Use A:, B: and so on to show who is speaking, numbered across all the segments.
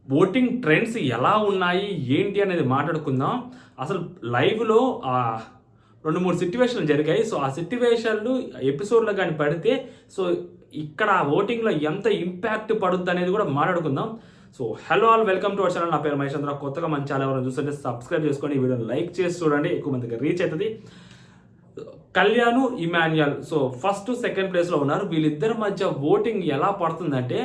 A: Voting trends ఎలా ఉన్నాయి ఏంటి అనేది మాట్లాడుకుందాం. అసలు లైవ్‌లో 2, 3 సిట్యుయేషన్‌లు జరిగాయి. సో, ఆ సిట్యుయేషన్‌లు ఎపిసోడ్‌లో గాని పడితే సో, ఇక్కడ ఓటింగ్‌లో ఎంత ఇంపాక్ట్ పడుద్దనేది కూడా మాట్లాడుకుందాం. So, hello all welcome to our channel. నా పేరు మహేష్ చంద్ర. కొత్తగా మన ఛానల్ ఎవరైనా చూస్తుంటే సబ్స్క్రైబ్ చేసుకోండి. ఈ వీడియోని లైక్ చేసి చూడండి. ఎక్కువ మందికి రీచ్ అవుతది. Kalyan, Emmanuel so, first, second ప్లేస్‌లో ఉన్నారు. వీళ్ళిద్దరి మధ్య ఓటింగ్ ఎలా పడుతుందంటే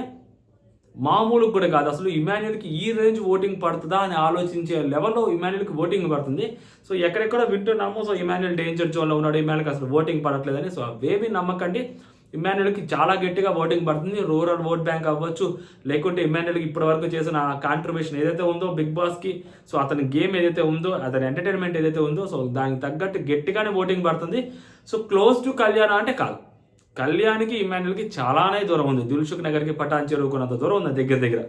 A: మామూలుగా కూడా కాదు. అసలు ఇమాన్యుయల్‌కి ఈ రేంజ్ ఓటింగ్ పడుతదా అని ఆలోచించే లెవెల్‌లో ఇమాన్యుయల్‌కి ఓటింగ్ పడుతుంది. సో, ఎక్కడెక్కడో వింటున్నాము. సో, ఇమాన్యుయల్ డేంజర్ జోన్‌లో ఉన్నాడు. ఇమాన్యుయల్‌కి అసలు ఓటింగ్ పడట్లేదని. సో, అవేమీ నమ్మకండి. ఇమాన్యుయల్‌కి చాలా గట్టిగా ఓటింగ్ పడుతుంది. రూరల్ ఓట్ బ్యాంక్ అవ్వచ్చు, లేకుంటే ఇమాన్యుయల్‌కి ఇప్పటివరకు చేసిన కాంట్రిబ్యూషన్ ఏదైతే ఉందో బిగ్ బాస్‌కి, సో, అతని గేమ్ ఏదైతే ఉందో, అతని ఎంటర్‌టైన్‌మెంట్ ఏదైతే ఉందో, సో, దానికి తగ్గట్టు గట్టిగానే ఓటింగ్ పడుతుంది. సో, క్లోజ్ టు కళ్యాణ్ అంటే కాదు. కళ్యాణ్‌కి, ఇమాన్యుయల్‌కి చాలానే దూరం ఉంది. దిల్‌సుఖ్ నగర్‌కి, పటాన్ చెరువుకున్నంత దూరం ఉంది దగ్గర దగ్గర.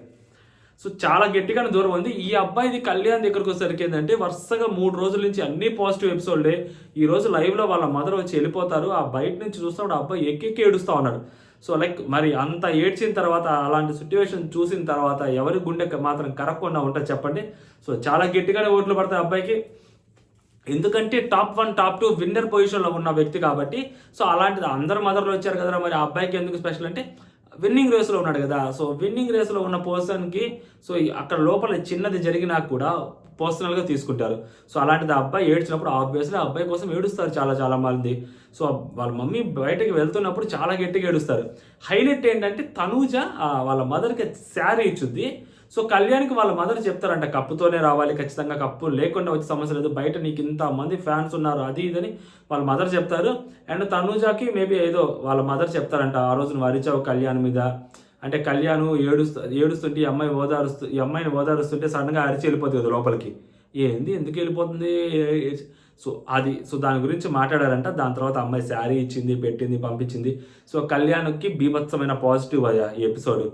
A: సో, చాలా గట్టిగానే దూరం ఉంది. ఈ అబ్బాయిది కళ్యాణ్ దగ్గరకొచ్చేసరికి ఏందంటే వరుసగా 3 రోజుల నుంచి అన్ని పాజిటివ్ ఎపిసోడ్‌లే. ఈరోజు లైవ్‌లో వాళ్ళ మదర్ వచ్చి వెళ్ళిపోతారు. ఆ బయట నుంచి చూస్తున్నప్పుడు ఆ అబ్బాయి ఎక్కెక్కి ఏడుస్తా ఉన్నాడు. సో, లైక్ మరి అంత ఏడ్చిన తర్వాత అలాంటి సిట్యుయేషన్ చూసిన తర్వాత ఎవరి గుండె మాత్రం కరగకుండా ఉంటది చెప్పండి. సో, చాలా గట్టిగానే ఓట్లు పడతాయి అబ్బాయికి. ఎందుకంటే టాప్ 1, టాప్ 2 విన్నర్ పొజిషన్‌లో ఉన్న వ్యక్తి కాబట్టి. సో, అలాంటిది అందరు మదర్‌లు వచ్చారు కదరా! మరి ఆ అబ్బాయికి ఎందుకు స్పెషల్ అంటే విన్నింగ్ రేస్‌లో ఉన్నాడు కదా! సో, విన్నింగ్ రేస్‌లో ఉన్న పర్సన్‌కి సో, అక్కడ లోపల చిన్నది జరిగినా కూడా పర్సనల్‌గా తీసుకుంటారు. సో, అలాంటిది ఆ అబ్బాయి ఏడ్చినప్పుడు ఆబ్వియస్‌లీ ఆ అబ్బాయి కోసం ఏడుస్తారు చాలా చాలా మంది. సో, వాళ్ళ మమ్మీ బయటకి వెళ్తున్నప్పుడు చాలా గట్టిగా ఏడుస్తారు. హైలైట్ ఏంటంటే తనూజ వాళ్ళ మదర్‌కి శారీ ఇచ్చుద్ది. సో, కళ్యాణ్‌కి వాళ్ళ మదర్ చెప్తారంట కప్పుతోనే రావాలి, ఖచ్చితంగా కప్పు లేకుండా వచ్చే సమస్య లేదు. బయట నీకు ఇంతమంది ఫ్యాన్స్ ఉన్నారు అది ఇదని వాళ్ళ మదర్ చెప్తారు. అండ్ తనూజకి మేబీ ఏదో వాళ్ళ మదర్ చెప్తారంట, ఆ రోజు నువ్వు అరిచావు కళ్యాణ్ మీద. అంటే కళ్యాణ్ ఏడుస్తుంటే ఈ అమ్మాయిని ఓదారుస్తుంటే సడన్‌గా అరిచి వెళ్ళిపోతుంది కదా లోపలికి. ఏంది ఎందుకు వెళ్ళిపోతుంది? సో, దాని గురించి మాట్లాడారంట. దాని తర్వాత అమ్మాయి శారీ ఇచ్చింది, పెట్టింది, పంపించింది. సో, కళ్యాణ్‌కి బీభత్సమైన పాజిటివ్ ఈ ఎపిసోడ్.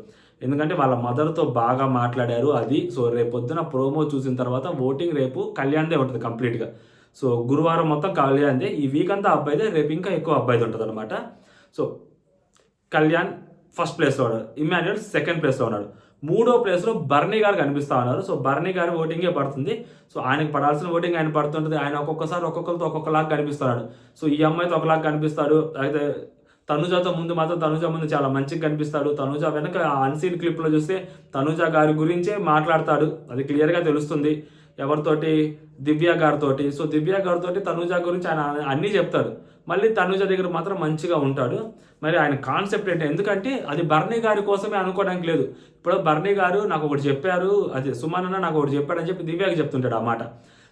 A: ఎందుకంటే వాళ్ళ మదర్‌తో బాగా మాట్లాడారు అది. సో, రేపొద్దున ప్రోమో చూసిన తర్వాత ఓటింగ్ రేపు కళ్యాణ్‌దే ఉంటది కంప్లీట్‌గా. సో, గురువారం మొత్తం కళ్యాణ్‌దే. ఈ వీక్ అంతా అబ్బాయిదే. రేపు ఇంకా ఎక్కువ అబ్బాయిది ఉంటదనమాట. సో, కళ్యాణ్ ఫస్ట్ ప్లేస్‌లో ఉన్నాడు. ఇమాన్యుయల్ సెకండ్ ప్లేస్‌లో ఉన్నాడు. మూడో ప్లేస్‌లో బర్నీ గారు కనిపిస్తా ఉన్నారు. సో, బర్నీ గారి ఓటింగే పడుతుంది. సో, ఆయనకి పడాల్సిన ఓటింగ్ ఆయన పడుతుంటది. ఆయన ఒక్కొక్కసారి ఒక్కొక్కరితో ఒక్కొక్కలాగా కనిపిస్తున్నాడు. సో, ఈ అమ్మాయితో ఒకలాగా కనిపిస్తాడు. అయితే తనుజతో ముందు మాత్రం తనుజ ముందు చాలా మంచిగా కనిపిస్తాడు. తనుజ వెనక ఆ అన్‌సీన్ క్లిప్‌లో చూస్తే తనుజ గారి గురించే మాట్లాడతాడు. అది క్లియర్‌గా తెలుస్తుంది. ఎవరితోటి? దివ్య గారితోటి. సో, దివ్య గారితోటి తనుజ గురించి ఆయన అన్నీ చెప్తాడు. మళ్ళీ తనుజ దగ్గర మాత్రం మంచిగా ఉంటాడు. మరి ఆయన కాన్సెప్ట్ ఏంటి? ఎందుకంటే అది బర్నీ గారి కోసమే అనుకోవడానికి లేదు. ఇప్పుడు బర్నీ గారు నాకొకటి చెప్పారు. అది సుమన్ అన్న నాకొకటి చెప్పాడని చెప్పి దివ్యకి చెప్తుంటాడు ఆ మాట.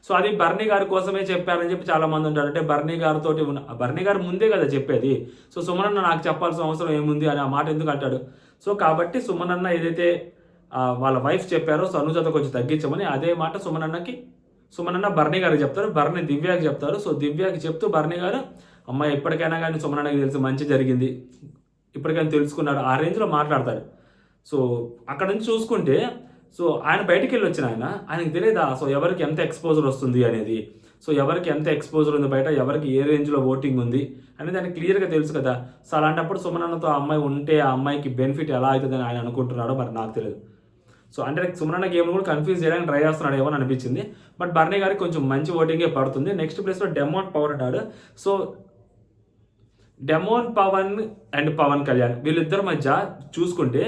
A: సో, అది బర్నీ గారి కోసమే చెప్పారని చెప్పి చాలామంది ఉంటారు. అంటే బర్నీ గారితోటి బర్నీ గారు ముందే కదా చెప్పేది. సో, సుమన్ అన్న నాకు చెప్పాల్సిన అవసరం ఏముంది అని ఆ మాట ఎందుకు అంటాడు? సో, కాబట్టి సుమన్ అన్న ఏదైతే వాళ్ళ వైఫ్ చెప్పారో తనుజతో కొంచెం తగ్గించమని అదే మాట సుమన్ అన్న బర్నీ గారికి చెప్తారు. బర్నీ దివ్యకి చెప్తారు. సో, దివ్యకి చెప్తూ బర్నీ గారు అమ్మాయి ఎప్పటికైనా కానీ సుమన్ అన్నకి తెలిసి మంచి జరిగింది. ఇప్పటికైనా తెలుసుకున్నాడు. ఆ రేంజ్‌లో మాట్లాడతాడు. సో, అక్కడ నుంచి చూసుకుంటే సో, ఆయన బయటికెళ్ళొచ్చిన ఆయనకి తెలీదా? సో, ఎవరికి ఎంత ఎక్స్‌పోజర్ వస్తుంది అనేది. సో, ఎవరికి ఎంత ఎక్స్‌పోజర్ ఉంది బయట, ఎవరికి ఏ రేంజ్‌లో ఓటింగ్ ఉంది అనేది ఆయనకి క్లియర్‌గా తెలుసు కదా! సో, అలాంటప్పుడు సుమన్ అన్నతో ఆ అమ్మాయి ఉంటే ఆ అమ్మాయికి బెనిఫిట్ ఎలా అయితదని ఆయన అనుకుంటున్నాడో మరి నాకు తెలీదు. సో, అంటే సుమన్ అన్న గేమ్‌ని కూడా కన్‌ఫ్యూజ్ చేయడానికి ట్రై చేస్తున్నాడేమో అని అనిపించింది. బట్ బర్నీ గారికి కొంచెం మంచి ఓటింగే పడుతుంది. నెక్స్ట్ ప్లేస్‌లో డెమోన్ పవన్ ఉన్నాడు. So, demon Pavan and Pavan Kalyan వీళ్ళిద్దరి మధ్య చూసుకుంటే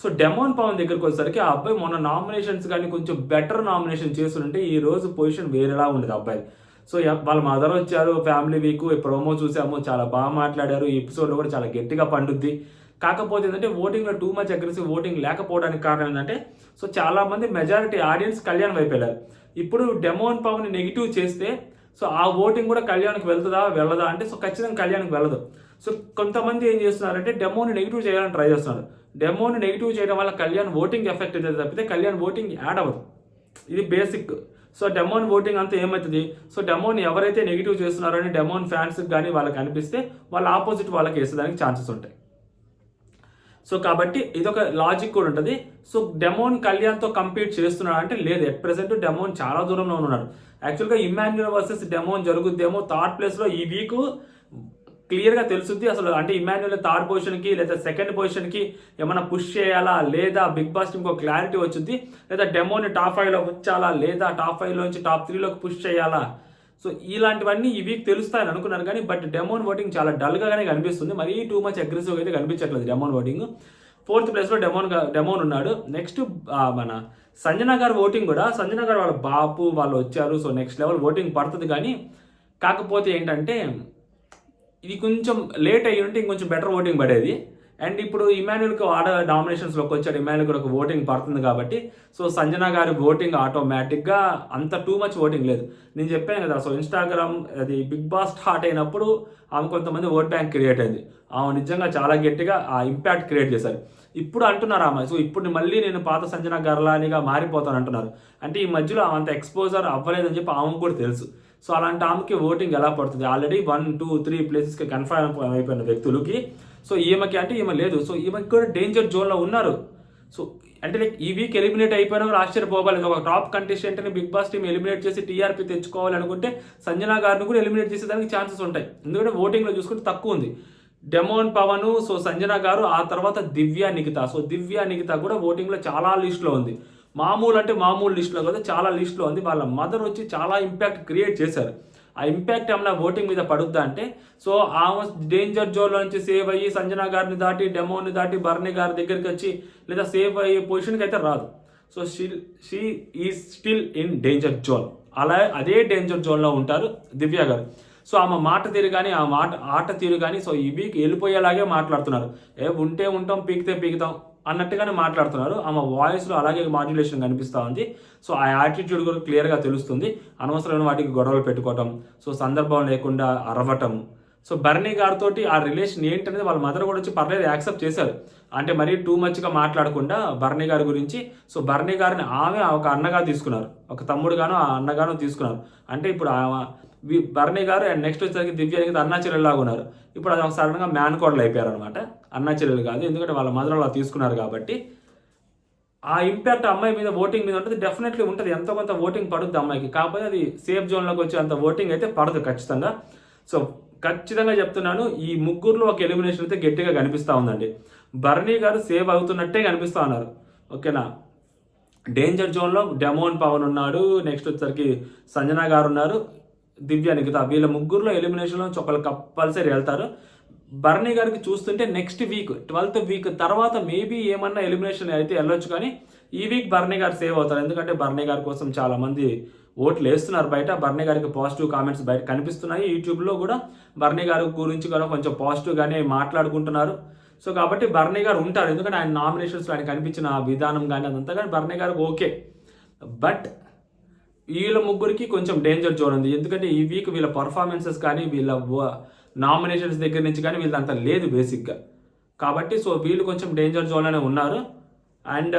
A: సో, డెమోన్ పవన్ దగ్గరికొచ్చేసరికి ఆ అబ్బాయి మొన్న నామినేషన్స్ గాని కొంచెం బెటర్ నామినేషన్ చేసుంటే ఈ రోజు పొజిషన్ వేరేలా ఉండేది అబ్బాయిది. సో, వాళ్ళ మదర్ వచ్చారు. ఫ్యామిలీ వీక్ ప్రోమో చూసాము. చాలా బాగా మాట్లాడారు. ఈ ఎపిసోడ్‌లో కూడా చాలా గట్టిగా పండుద్ది. కాకపోతే ఏంటంటే ఓటింగ్‌లో టూ మచ్ అగ్రెసివ్ ఓటింగ్ లేకపోవడానికి కారణం ఏంటంటే సో, చాలామంది మెజారిటీ ఆడియన్స్ కళ్యాణ్ వైపు వెళ్లారు. ఇప్పుడు డెమోన్ పవన్ నెగెటివ్ చేస్తే సో, ఆ ఓటింగ్ కూడా కళ్యాణ్‌కి వెళ్తదా? వెళ్ళదా? అంటే సో, ఖచ్చితంగా కళ్యాణ్‌కి వెళ్ళదు. సో, కొంతమంది ఏం చేస్తున్నారంటే డెమోని నెగెటివ్ చేయాలని ట్రై చేస్తున్నారు. డెమోని నెగెటివ్ చేయడం వల్ల కళ్యాణ్ ఓటింగ్ ఎఫెక్ట్ అవుతది తప్పితే కళ్యాణ్ ఓటింగ్ యాడ్ అవ్వదు. ఇది బేసిక్. సో, డెమోన్ ఓటింగ్ అంతా ఏమవుతది? సో, డెమోని ఎవరైతే నెగెటివ్ చేస్తున్నారో అని డెమోన్ ఫ్యాన్స్‌కి గాని వాళ్ళకి అనిపిస్తే వాళ్ళ ఆపోజిట్ వాళ్ళకి ఏసేదానికి ఛాన్సెస్ ఉంటాయి. సో, కాబట్టి ఇదొక లాజిక్ కూడా ఉంటది. సో, డెమోన్ కళ్యాణ్‌తో కంపీట్ చేస్తున్నాడా అంటే లేదు. ఎట్ ప్రెజెంట్ డెమోన్ చాలా దూరంలో ఉన్నాడు. యాక్చువల్‌గా ఇమాన్యుయల్ వర్సెస్ డెమోన్ జరుగుద్దేమో థర్డ్ ప్లేస్‌లో ఈ వీకు క్లియర్గా తెలుస్తుంది అసలు. అంటే ఇమాన్యుయల్ థర్డ్ పొజిషన్కి లేదా సెకండ్ పొజిషన్కి ఏమైనా పుష్ చేయాలా లేదా బిగ్ బాస్ టీమ్కి ఒక క్లారిటీ వచ్చింది, లేదా డెమోని టాప్ 5లో ఉంచాలా లేదా టాప్ 5లో నుంచి టాప్ 3లోకి పుష్ చేయాలా. సో ఇలాంటివన్నీ ఈ వీక్ తెలుస్తాయని అనుకున్నారు కానీ బట్ డెమోన్ ఓటింగ్ చాలా డల్గానే కనిపిస్తుంది. మరీ టూ మచ్ అగ్రెసివ్గా అయితే కనిపించట్లేదు డెమోన్ ఓటింగ్. 4th ప్లేస్లో డెమోన్ ఉన్నాడు. నెక్స్ట్ మన సంజన గారు ఓటింగ్ కూడా, సంజన గారు వాళ్ళ బాపు వాళ్ళు వచ్చారు. సో నెక్స్ట్ లెవెల్ ఓటింగ్ పడుతుంది. కానీ కాకపోతే ఏంటంటే ఇది కొంచెం లేట్ అయ్యి ఉంటే ఇంకొంచెం బెటర్ ఓటింగ్ పడేది. అండ్ ఇప్పుడు ఇమాన్యుయల్కి డామినేషన్స్లోకి వచ్చాడు, ఇమాన్యుల్ కూడా ఒక ఓటింగ్ పడుతుంది కాబట్టి సో సంజన గారి ఓటింగ్ ఆటోమేటిక్గా అంత టూ మచ్ ఓటింగ్ లేదు. నేను చెప్పాను కదా, సో ఇన్స్టాగ్రామ్ అది బిగ్ బాస్ స్టార్ట్ అయినప్పుడు ఆమె కొంతమంది ఓట్ బ్యాంక్ క్రియేట్ అయింది. ఆమె నిజంగా చాలా గట్టిగా ఆ ఇంపాక్ట్ క్రియేట్ చేశారు. ఇప్పుడు అంటున్నారు ఆమె, సో ఇప్పుడు మళ్ళీ నేను పాత సంజన గర్లానిగా మారిపోతాను అంటున్నారు. అంటే ఈ మధ్యలో అంత ఎక్స్పోజర్ అవ్వలేదని చెప్పి ఆమెకు కూడా తెలుసు. సో అలాంటి ఆమెకి ఓటింగ్ ఎలా పడుతుంది? ఆల్రెడీ 1, 2, 3 ప్లేసెస్కి కన్ఫర్మ్ అయిపోయిన వ్యక్తులకి సో ఈమెకి అంటే ఈమె లేదు. సో ఈమెకి కూడా డేంజర్ జోన్లో ఉన్నారు. సో అంటే లైక్ ఈ వీక్ ఎలిమినేట్ అయిపోయినా కూడా ఆశ్చర్యపోవాలి. ఒక టాప్ కంటెస్టెంట్ని బిగ్ బాస్ టీమ్ ఎలిమినేట్ చేసి టీఆర్పీ తెచ్చుకోవాలి అనుకుంటే సంజన గారిని కూడా ఎలిమినేట్ చేసేదానికి ఛాన్సెస్ ఉంటాయి. ఎందుకంటే ఓటింగ్లో చూసుకుంటే తక్కువ ఉంది. డెమోన్ పవన్, సో సంజన గారు, ఆ తర్వాత దివ్య నిఖిత. సో దివ్య నిఖిత కూడా ఓటింగ్లో చాలా లిస్ట్లో ఉంది. మామూలు అంటే మామూలు లిస్టులో కదా, చాలా లిస్టులో ఉంది. వాళ్ళ మదర్ వచ్చి చాలా ఇంపాక్ట్ క్రియేట్ చేశారు. ఆ ఇంపాక్ట్ ఏమన్నా ఓటింగ్ మీద పడుద్దా అంటే సో ఆమె డేంజర్ జోన్లో నుంచి సేవ్ అయ్యి సంజన గారిని దాటి డెమోని దాటి బర్నీ గారి దగ్గరికి వచ్చి లేదా సేవ్ అయ్యే పొజిషన్కి అయితే రాదు. So she is still in danger zone. అలా అదే డేంజర్ జోన్లో ఉంటారు దివ్య గారు. సో ఆమె మాట తీరు కానీ ఆ ఆట తీరు కానీ సో ఈ వీక్ వెళ్ళిపోయేలాగే మాట్లాడుతున్నారు. ఉంటే ఉంటాం, పీకితే పీకుతాం అన్నట్టుగానే మాట్లాడుతున్నారు. ఆమె వాయిస్లో అలాగే మాడ్యులేషన్ కనిపిస్తూ ఉంది. సో ఆ యాటిట్యూడ్ కూడా క్లియర్గా తెలుస్తుంది. అనవసరమైన వాటికి గొడవలు పెట్టుకోవటం, సో సందర్భం లేకుండా అరవటం. సో బర్నీ గారితో ఆ రిలేషన్ ఏంటనేది వాళ్ళ మదర్ కూడా వచ్చి పర్లేదు యాక్సెప్ట్ చేశారు. అంటే మరీ టూ మచ్గా మాట్లాడకుండా బర్నీ గారి గురించి. సో బర్నీ గారిని ఆమె ఒక అన్నగా తీసుకున్నారు, ఒక తమ్ముడుగాను ఆ అన్నగాను తీసుకున్నారు. అంటే ఇప్పుడు బర్నీ గారు అండ్ నెక్స్ట్ వచ్చేసరికి దివ్య నిఖిత అన్నా చెల్లెల్లాగా ఉన్నారు. ఇప్పుడు అది ఒక సడన్గా మ్యాన్ కోడలు అయిపోయారు అనమాట. అన్నా చెల్లెలు కాదు, ఎందుకంటే వాళ్ళ మదర్ అలా తీసుకున్నారు కాబట్టి ఆ ఇంపాక్ట్ అమ్మాయి మీద ఓటింగ్ మీద ఉంటుంది. డెఫినెట్లీ ఉంటుంది, ఎంతో కొంత ఓటింగ్ పడుతుంది అమ్మాయికి. కాకపోతే అది సేఫ్ జోన్లోకి వచ్చే అంత ఓటింగ్ అయితే పడదు ఖచ్చితంగా. సో ఖచ్చితంగా చెప్తున్నాను, ఈ ముగ్గురులో ఒక ఎలిమినేషన్ అయితే గట్టిగా కనిపిస్తూ ఉందండి. బర్నీ గారు సేవ్ అవుతున్నట్టే కనిపిస్తూ ఉన్నారు. ఓకేనా, డేంజర్ జోన్లో డెమోన్ పవన్ ఉన్నాడు, నెక్స్ట్ వచ్చేసరికి సంజన గారు ఉన్నారు, దివ్య నిఖిత. వీళ్ళ ముగ్గురులో ఎలిమినేషన్లో ఒకళ్ళు కంపల్సరీ వెళ్తారు. బర్నీ గారికి చూస్తుంటే నెక్స్ట్ వీక్ 12th వీక్ తర్వాత మేబీ ఏమన్నా ఎలిమినేషన్ అయితే వెళ్ళొచ్చు. కానీ ఈ వీక్ బర్నీ గారు సేవ్ అవుతారు. ఎందుకంటే బర్నీ గారి కోసం చాలామంది ఓట్లు వేస్తున్నారు బయట. బర్నీ గారికి పాజిటివ్ కామెంట్స్ బయట కనిపిస్తున్నాయి. యూట్యూబ్లో కూడా బర్నీ గారి గురించి కూడా కొంచెం పాజిటివ్గానే మాట్లాడుకుంటున్నారు. సో కాబట్టి బర్నీ గారు ఉంటారు, ఎందుకంటే ఆయన నామినేషన్స్లో ఆయన కనిపించిన విధానం కానీ అదంతా కానీ బర్నీ గారికి ఓకే. బట్ వీళ్ళ ముగ్గురికి కొంచెం డేంజర్ జోన్ ఉంది. ఎందుకంటే ఈ వీక్ వీళ్ళ పర్ఫార్మెన్సెస్ కానీ వీళ్ళ నామినేషన్స్ దగ్గర నుంచి కానీ వీళ్ళంతా లేదు బేసిక్గా. కాబట్టి సో వీళ్ళు కొంచెం డేంజర్ జోన్లోనే ఉన్నారు. అండ్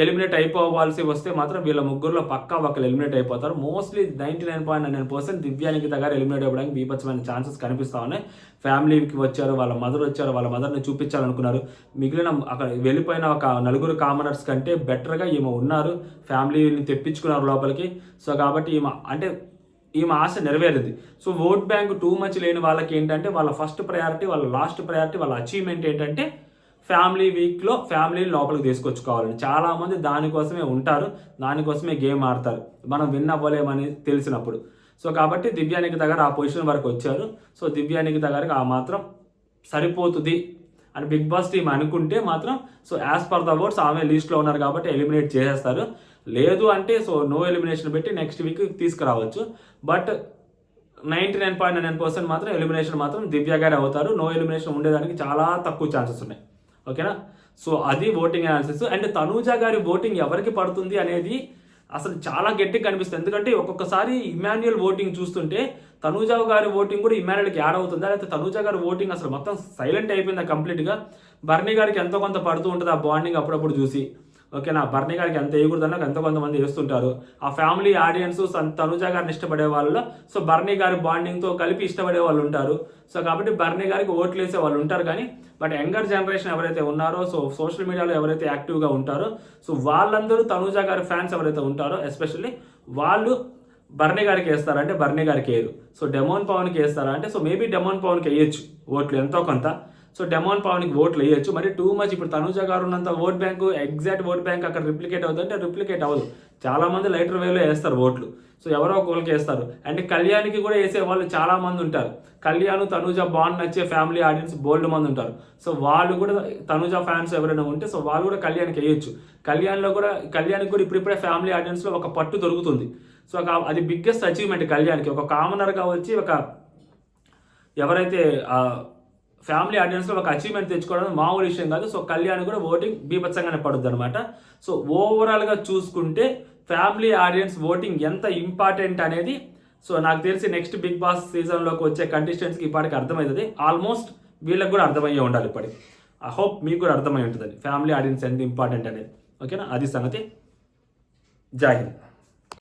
A: ఎలిమినేట్ అయిపోవాల్సి వస్తే మాత్రం వీళ్ళ ముగ్గురులో పక్కా ఒకరు ఎలిమినేట్ అయిపోతారు. మోస్ట్లీ 99.9% దివ్య నిఖిత గారు ఎలిమినేట్ అవ్వడానికి బీభత్సమైన ఛాన్సెస్ కనిపిస్తూ ఉన్నాయి. ఫ్యామిలీకి వచ్చారు, వాళ్ళ మదర్ వచ్చారు, వాళ్ళ మదర్ని చూపించాలనుకున్నారు. మిగిలిన అక్కడ వెళ్ళిపోయిన ఒక నలుగురు కామనర్స్ కంటే బెటర్గా ఈమె ఉన్నారు, ఫ్యామిలీని తెప్పించుకున్నారు లోపలికి. సో కాబట్టి ఈమె ఆశ నెరవేరింది. So vote bank too much లేని వాళ్ళకి ఏంటంటే వాళ్ళ ఫస్ట్ ప్రయారిటీ, వాళ్ళ లాస్ట్ ప్రయారిటీ, వాళ్ళ అచీవ్మెంట్ ఏంటంటే ఫ్యామిలీ వీక్లో ఫ్యామిలీని లోపలికి తీసుకొచ్చుకోవాలని చాలామంది దానికోసమే ఉంటారు, దానికోసమే గేమ్ ఆడతారు, మనం విన్ అవ్వలేమని తెలిసినప్పుడు. సో కాబట్టి దివ్య నిఖిత గారు ఆ పొజిషన్ వరకు వచ్చారు. సో దివ్య నిఖిత గారికి ఆ మాత్రం సరిపోతుంది అని బిగ్ బాస్ టీమ్ అనుకుంటే మాత్రం so as per the votes ఆమె లిస్ట్లో ఉన్నారు కాబట్టి ఎలిమినేట్ చేసేస్తారు. లేదు అంటే సో నో ఎలిమినేషన్ పెట్టి నెక్స్ట్ వీక్ తీసుకురావచ్చు. బట్ 99.9% మాత్రం ఎలిమినేషన్ మాత్రం దివ్య గారు అవుతారు. నో ఎలిమినేషన్ ఉండేదానికి చాలా తక్కువ ఛాన్సెస్ ఉన్నాయి. ఓకేనా, సో అది ఓటింగ్ అనాలిసిస్. అండ్ తనూజ గారి ఓటింగ్ ఎవరికి పడుతుంది అనేది అసలు చాలా గట్టిగా కనిపిస్తుంది. ఎందుకంటే ఒక్కొక్కసారి ఇమాన్యుయల్ ఓటింగ్ చూస్తుంటే తనూజ గారి ఓటింగ్ కూడా ఇమాన్యుయల్కి యాడ్ అవుతుందా, లేకపోతే తనూజ గారి ఓటింగ్ అసలు మొత్తం సైలెంట్ అయిపోయిందా కంప్లీట్గా. బర్నీ గారికి ఎంతో కొంత పడుతూ ఉంటుంది ఆ బాండింగ్ అప్పుడప్పుడు చూసి. ఓకేనా, బర్నీ గారికి ఎంత వేయకూడదన్నా ఎంతో కొంతమంది వేస్తుంటారు. ఆ ఫ్యామిలీ ఆడియన్స్ తనూజ గారిని ఇష్టపడే వాళ్ళు సో బర్నీ గారి బాండింగ్తో కలిపి ఇష్టపడే వాళ్ళు ఉంటారు. సో కాబట్టి బర్నీ గారికి ఓట్లు వేసే వాళ్ళు ఉంటారు. కానీ బట్ యంగర్ జనరేషన్ ఎవరైతే ఉన్నారో, సో సోషల్ మీడియాలో ఎవరైతే యాక్టివ్గా ఉంటారో, సో వాళ్ళందరూ తనూజ గారి ఫ్యాన్స్ ఎవరైతే ఉంటారో ఎస్పెషల్లీ వాళ్ళు బర్నీ గారికి వేస్తారా అంటే బర్నీ గారికి వేయరు. సో డెమోన్ పవన్కి వేస్తారా అంటే సో మేబీ డెమోన్ పవన్కి వేయచ్చు ఓట్లు ఎంతో కొంత. సో డెమోన్ పవన్కి ఓట్లు వేయచ్చు. మరి టూ మచ్ ఇప్పుడు తనుజ గారు ఉన్నంత vote bank, exact vote bank అక్కడ రిప్లికేట్ అవుతుందంటే రిప్లికేట్ అవ్వదు. చాలామంది లైటర్ వేలో వేస్తారు ఓట్లు. సో ఎవరో ఒకరికి వేస్తారు. అండ్ కళ్యాణ్కి కూడా వేసే వాళ్ళు చాలామంది ఉంటారు. కళ్యాణ్ తనుజ బాండ్ నచ్చే ఫ్యామిలీ ఆడియన్స్ బోల్డ్ మంది ఉంటారు. సో వాళ్ళు కూడా తనుజ ఫ్యాన్స్ ఎవరైనా ఉంటే సో వాళ్ళు కూడా కళ్యాణ్కి వేయచ్చు. కళ్యాణ్కి కూడా ఇప్పుడిప్పుడే ఫ్యామిలీ ఆడియన్స్లో ఒక పట్టు దొరుకుతుంది. సో అది బిగ్గెస్ట్ అచీవ్మెంట్ కళ్యాణ్కి. ఒక కామనర్గా వచ్చి ఒక ఎవరైతే ఫ్యామిలీ ఆడియన్స్లో ఒక అచీవ్మెంట్ తెచ్చుకోవడం మామూలు విషయం కాదు. సో కళ్యాణ్ కూడా ఓటింగ్ బీభత్సంగానే పడుద్ది అనమాట. సో ఓవరాల్గా చూసుకుంటే ఫ్యామిలీ ఆడియన్స్ ఓటింగ్ ఎంత ఇంపార్టెంట్ అనేది సో నాకు తెలిసి నెక్స్ట్ బిగ్ బాస్ సీజన్లోకి వచ్చే కంటెస్టెంట్స్కి ఇప్పటికి అర్థమవుతుంది. ఆల్మోస్ట్ వీళ్ళకి కూడా అర్థమయ్యే ఉండాలి ఇప్పటికి. ఐ హోప్ మీకు కూడా అర్థమై ఉంటుంది ఫ్యామిలీ ఆడియన్స్ ఎంత ఇంపార్టెంట్ అనేది. ఓకేనా, అది సంగతి. జై హింద్.